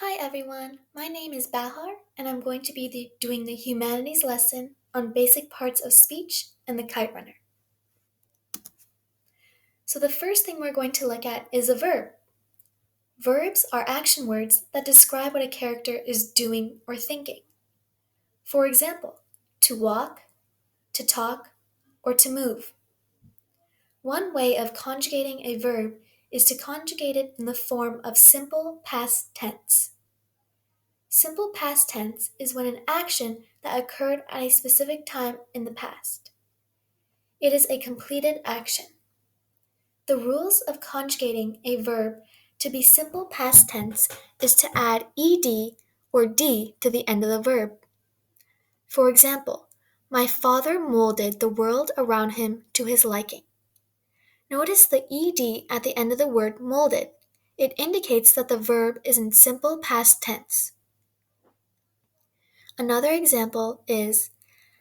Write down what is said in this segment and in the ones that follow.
Hi everyone, my name is Bahar and I'm going to be doing the humanities lesson on basic parts of speech and the kite runner. So the first thing we're going to look at is a verb. Verbs are action words that describe what a character is doing or thinking. For example, to walk, to talk, or to move. One way of conjugating a verb is to conjugate it in the form of simple past tense. Simple past tense is when an action that occurred at a specific time in the past. It is a completed action. The rules of conjugating a verb to be simple past tense is to add ed or d to the end of the verb. For example, my father molded the world around him to his liking. Notice the ed at the end of the word molded. It indicates that the verb is in simple past tense. Another example is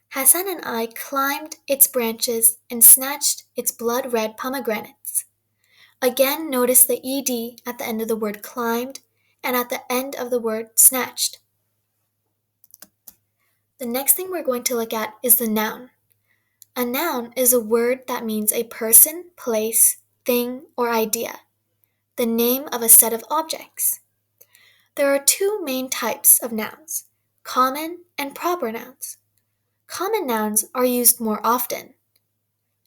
Hassan and I climbed its branches and snatched its blood-red pomegranates. Again, notice the ed at the end of the word climbed and at the end of the word snatched. The next thing we're going to look at is the noun. A noun is a word that means a person, place, thing, or idea, the name of a set of objects. There are two main types of nouns, common and proper nouns. Common nouns are used more often,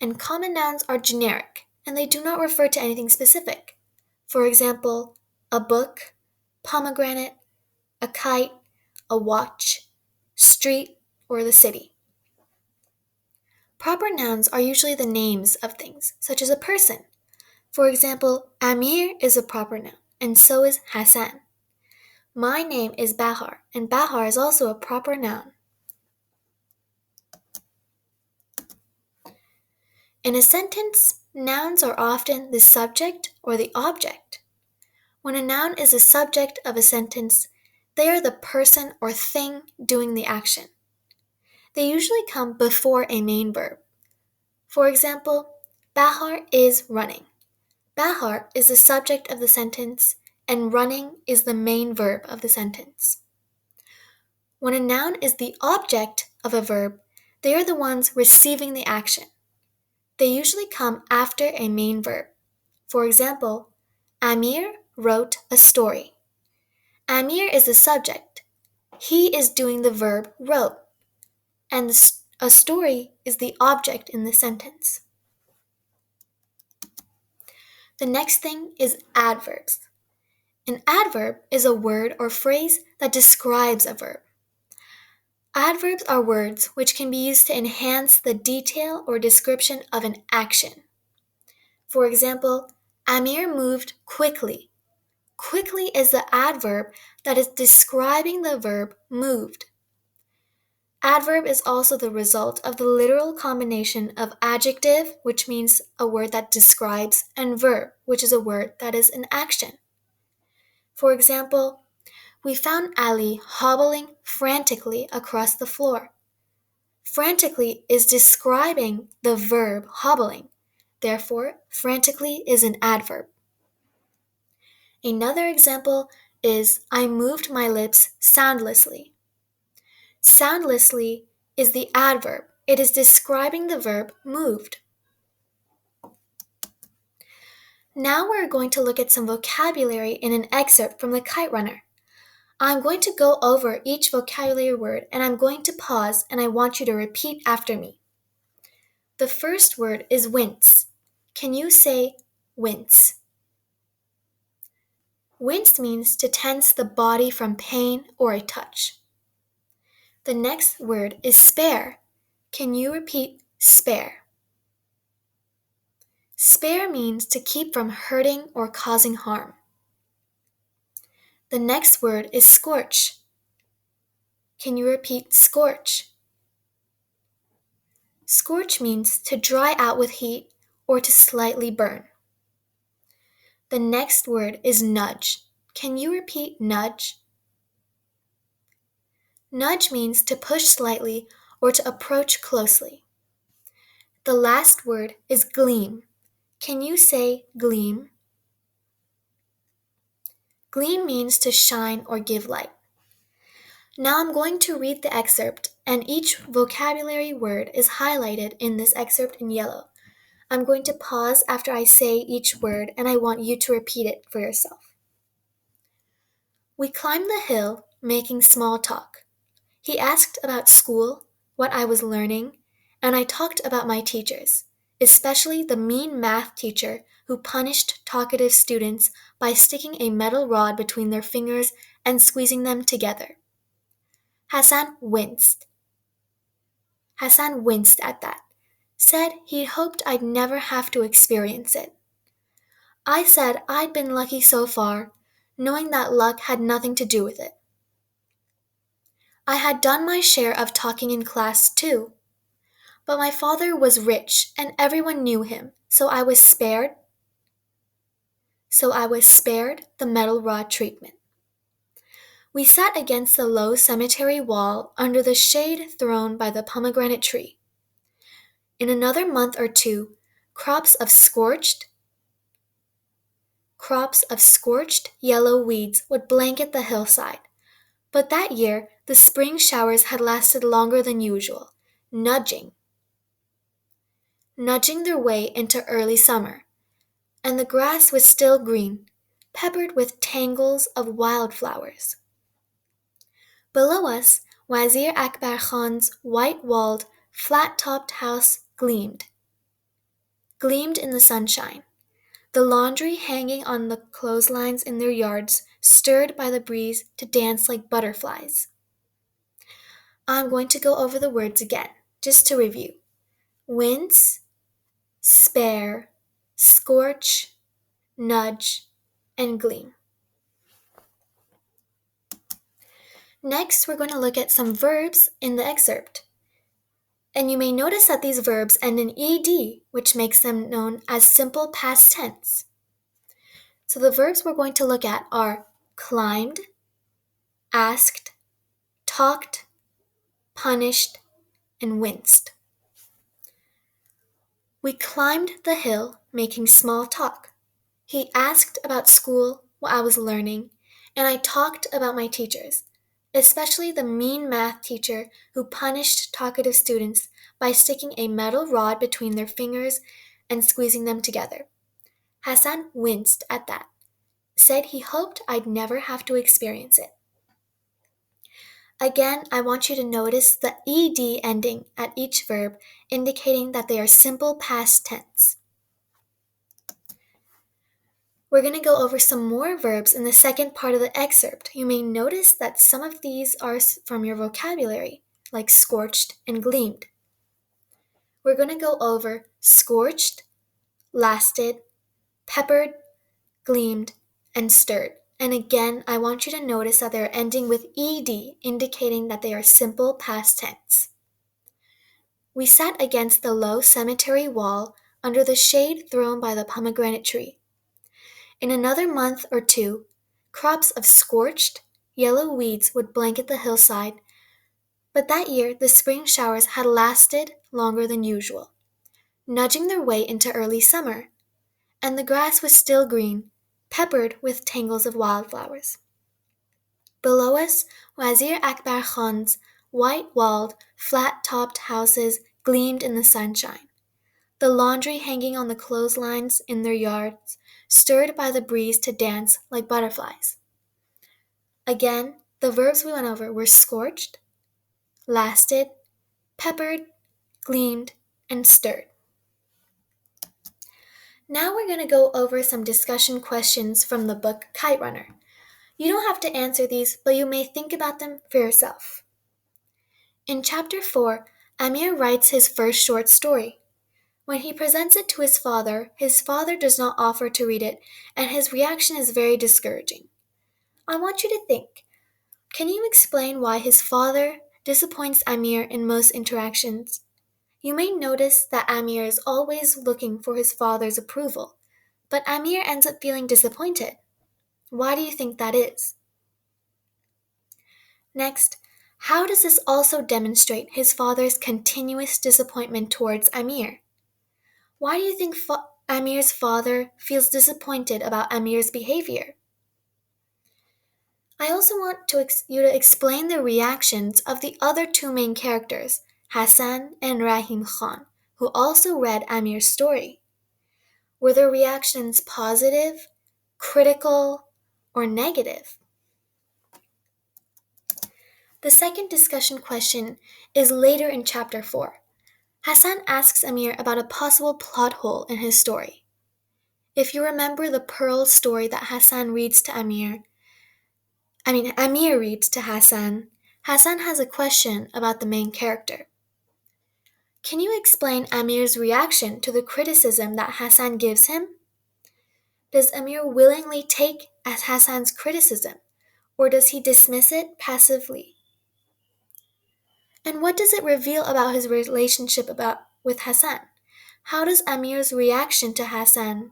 and common nouns are generic, and they do not refer to anything specific. For example, a book, pomegranate, a kite, a watch, street, or the city. Proper nouns are usually the names of things, such as a person. For example, Amir is a proper noun, and so is Hassan. My name is Bahar, and Bahar is also a proper noun. In a sentence, nouns are often the subject or the object. When a noun is the subject of a sentence, they are the person or thing doing the action. They usually come before a main verb. For example, Bahar is running. Bahar is the subject of the sentence, and running is the main verb of the sentence. When a noun is the object of a verb, they are the ones receiving the action. They usually come after a main verb. For example, Amir wrote a story. Amir is the subject. He is doing the verb wrote, and a story is the object in the sentence. The next thing is adverbs. An adverb is a word or phrase that describes a verb. Adverbs are words which can be used to enhance the detail or description of an action. For example, Amir moved quickly. Quickly is the adverb that is describing the verb moved. Adverb is also the result of the literal combination of adjective, which means a word that describes, and verb, which is a word that is an action. For example, we found Ali hobbling frantically across the floor. Frantically is describing the verb hobbling. Therefore, frantically is an adverb. Another example is I moved my lips soundlessly. Soundlessly is the adverb. It is describing the verb moved. Now we're going to look at some vocabulary in an excerpt from the Kite Runner. I'm going to go over each vocabulary word and I'm going to pause and I want you to repeat after me. The first word is wince. Can you say wince? Wince means to tense the body from pain or a touch. The next word is spare. Can you repeat spare? Spare means to keep from hurting or causing harm. The next word is scorch. Can you repeat scorch? Scorch means to dry out with heat or to slightly burn. The next word is nudge. Can you repeat nudge? Nudge means to push slightly or to approach closely. The last word is gleam. Can you say gleam? Gleam means to shine or give light. Now I'm going to read the excerpt, and each vocabulary word is highlighted in this excerpt in yellow. I'm going to pause after I say each word, and I want you to repeat it for yourself. We climbed the hill, making small talk. He asked about school, what I was learning, and I talked about my teachers, especially the mean math teacher who punished talkative students by sticking a metal rod between their fingers and squeezing them together. Hassan winced. Hassan winced at that, said he'd hoped I'd never have to experience it. I said I'd been lucky so far, knowing that luck had nothing to do with it. I had done my share of talking in class too, but my father was rich and everyone knew him, so I was spared the metal rod treatment. We sat against the low cemetery wall under the shade thrown by the pomegranate tree. In another month or two, crops of scorched yellow weeds would blanket the hillside. But that year, the spring showers had lasted longer than usual, nudging their way into early summer, and the grass was still green, peppered with tangles of wildflowers. Below us, Wazir Akbar Khan's white-walled, flat-topped house gleamed in the sunshine. The laundry hanging on the clotheslines in their yards stirred by the breeze to dance like butterflies. I'm going to go over the words again, just to review. Wince, spare, scorch, nudge, and gleam. Next, we're going to look at some verbs in the excerpt. And you may notice that these verbs end in ed, which makes them known as simple past tense. So the verbs we're going to look at are climbed, asked, talked, punished, and winced. We climbed the hill, making small talk. He asked about school, what I was learning, and I talked about my teachers, especially the mean math teacher who punished talkative students by sticking a metal rod between their fingers and squeezing them together. Hassan winced at that, said he hoped I'd never have to experience it. Again, I want you to notice the ed ending at each verb, indicating that they are simple past tense. We're going to go over some more verbs in the second part of the excerpt. You may notice that some of these are from your vocabulary, like scorched and gleamed. We're going to go over scorched, lasted, peppered, gleamed, and stirred. And again, I want you to notice that they're ending with ed, indicating that they are simple past tense. We sat against the low cemetery wall under the shade thrown by the pomegranate tree. In another month or two, crops of scorched, yellow weeds would blanket the hillside, but that year the spring showers had lasted longer than usual, nudging their way into early summer, and the grass was still green, peppered with tangles of wildflowers. Below us, Wazir Akbar Khan's white-walled, flat-topped houses gleamed in the sunshine. The laundry hanging on the clotheslines in their yards stirred by the breeze to dance like butterflies. Again, the verbs we went over were scorched, lasted, peppered, gleamed, and stirred. Now we're going to go over some discussion questions from the book Kite Runner. You don't have to answer these, but you may think about them for yourself. In Chapter 4, Amir writes his first short story. When he presents it to his father does not offer to read it, and his reaction is very discouraging. I want you to think. Can you explain why his father disappoints Amir in most interactions? You may notice that Amir is always looking for his father's approval, but Amir ends up feeling disappointed. Why do you think that is? Next, how does this also demonstrate his father's continuous disappointment towards Amir? Why do you think Amir's father feels disappointed about Amir's behavior? I also want you to explain the reactions of the other two main characters, Hassan and Rahim Khan, who also read Amir's story. Were their reactions positive, critical, or negative? The second discussion question is later in chapter 4. Hassan asks Amir about a possible plot hole in his story. If you remember the pearl story that Amir reads to Hassan, Hassan has a question about the main character. Can you explain Amir's reaction to the criticism that Hassan gives him? Does Amir willingly take as Hassan's criticism, or does he dismiss it passively? And what does it reveal about his relationship with Hassan? How does Amir's reaction to Hassan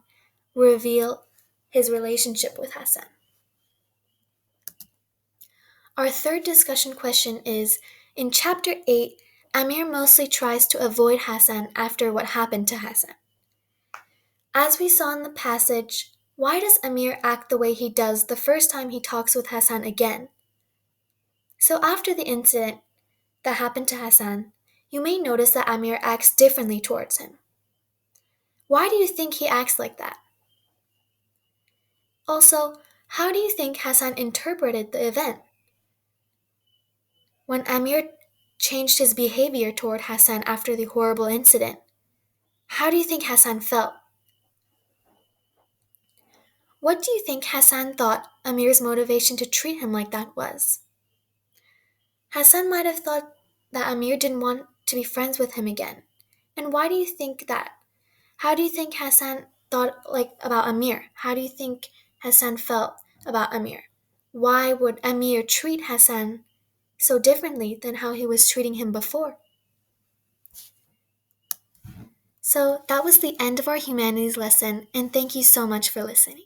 reveal his relationship with Hassan? Our third discussion question is, in chapter 8, Amir mostly tries to avoid Hassan after what happened to Hassan. As we saw in the passage, why does Amir act the way he does the first time he talks with Hassan again? So after the incident that happened to Hassan, you may notice that Amir acts differently towards him. Why do you think he acts like that? Also, how do you think Hassan interpreted the event? When Amir changed his behavior toward Hassan after the horrible incident, how do you think Hassan felt? What do you think Hassan thought Amir's motivation to treat him like that was? Hassan might have thought that Amir didn't want to be friends with him again. And why do you think that? How do you think Hassan thought about Amir? How do you think Hassan felt about Amir? Why would Amir treat Hassan so differently than how he was treating him before? So that was the end of our humanities lesson, and thank you so much for listening.